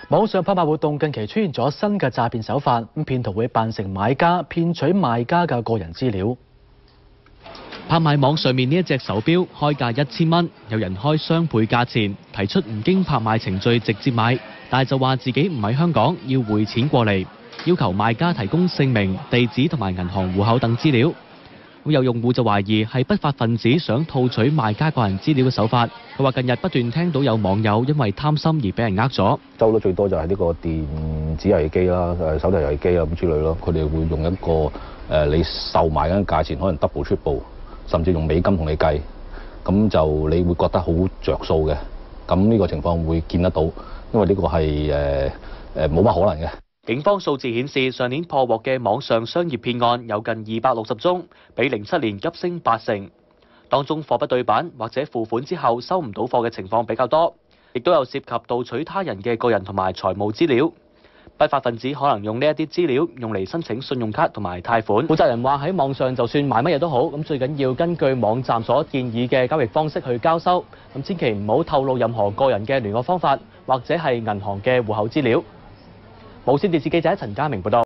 網上拍賣活動近期出現咗新嘅詐騙手法，騙徒會扮成買家，騙取賣家嘅個人資料。拍賣網上面呢一隻手錶開價1000蚊，有人開雙倍價錢，提出唔經拍賣程序直接買，但係就話自己唔喺香港，要匯錢過嚟，要求賣家提供姓名、地址同埋銀行戶口等資料。有用戶就懷疑係不法分子想套取賣家個人資料嘅手法。佢話近日不斷聽到有網友因為貪心而俾人呃咗。收得最多就係呢個電子遊戲機啦、手提遊戲機啦咁之類咯。佢哋會用一個你售賣緊嘅價錢可能 double triple，甚至用美金同你計，咁就你會覺得好着數嘅。咁呢個情況會見得到，因為呢個係冇乜可能嘅。警方數字顯示，上年破獲嘅網上商業騙案有近260宗，比07年急升80%。當中貨不對版或者付款之後收唔到貨嘅情況比較多，亦都有涉及盜取他人嘅個人同埋財務資料。不法分子可能用呢一啲資料用嚟申請信用卡同埋貸款。負責人話喺網上就算買乜嘢都好，咁最緊要根據網站所建議嘅交易方式去交收，咁千祈唔好透露任何個人嘅聯絡方法或者係銀行嘅戶口資料。無線電視記者陳家明報道。